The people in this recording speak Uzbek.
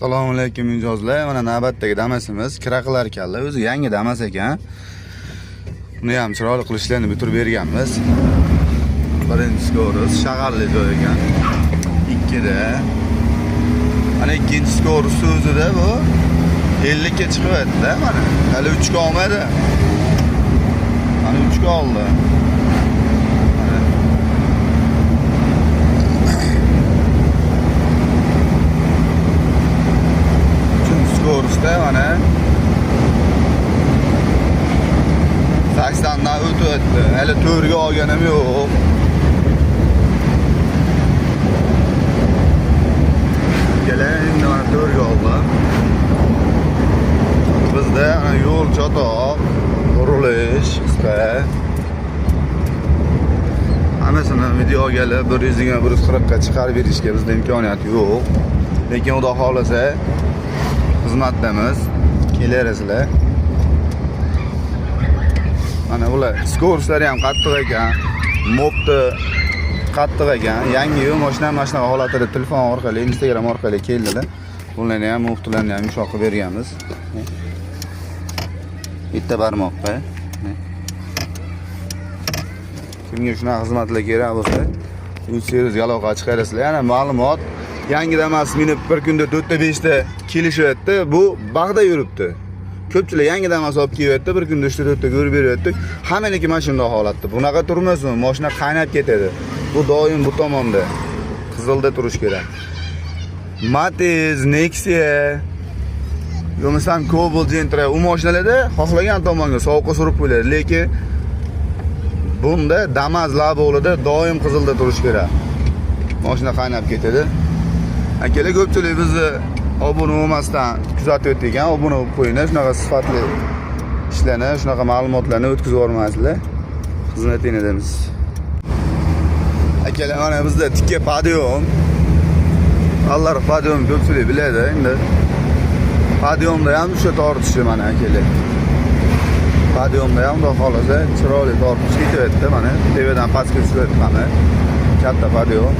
Assalomu alaykum mijozlar. Mana navbatdagi Damasimiz kira qilar ekanlar. O'zi yangi Damas ekan. Buni ham chiroyli qilishlarni bitirib berganmiz. Birinchi ko'rish shag'alli joy ekan. Ikkida. Mana ikkinchi ko'rish o'zida bu 50 ga chiqyapti, mana. Hali 3 ga olmadi. Mana 3 ga oldi. Ko'rishda mana 80 dan o'tdi. Hali 4 ga olganim yo'q. Keling, mana 4 ga oldim. Bizda yo'l chatoq, qurilish, qisqa. Hammasini videoga olib 100 ga 140 ga chiqarib berishga bizda imkoniyat yo'q. Lekin xudo xolasa xizmatdamiz, kelarsizlar. Mana bular skorshlari ham qattiq ekan, mopti qattiq ekan. Yangi mashina holatida telefon orqali, Instagram orqali keldilar. Bularni ham moptilarni ham yumshoq qilib berganmiz. Bitta barmoqqa. Kimga shunaqa xizmatlar kerak bo'lsa, uysiz aloqa chiqarasizlar. Yana ma'lumot, yangi Damas minib bir kunda 4 ta 5 ta kelishyapti. Bu bag'da yuribdi. Ko'pchilik yangi Damas olib kelyapti, bir kunda 3 ta 4 ta ko'rib beryapti. Hammaniki mana shunday holatda. Bunaqa turmasmi? Mashina qaynab ketadi. Bu doim bu tomonda. Qizilda turish kerak. Matiz, Nexia, yo'qmasam Cobalt Gentra u mashinalarda xohlagan tomonga sovuqqa surib qo'yadi, lekin bunda Damas labolida doim qizilda turish kerak. Mashina qaynab ketadi. Akalar ko'pchilik bizni obuna bo'lmasdan kuzatib ekan, obuna bo'lib qo'yinglar, shunaqa sifatli ishlarni, shunaqa ma'lumotlarni o'tkazib yormasizlar. Xizmatingizdamiz. Akalar, mana bizda tikka padion. Allar padion ko'pchilik biladi endi. Padionda ham o'sha tortishi mana akalar. Padionda ham xudo xolasa chiroyli tortish ketyapti mana. Tevadan pastga tushyapti mana. Katta padion.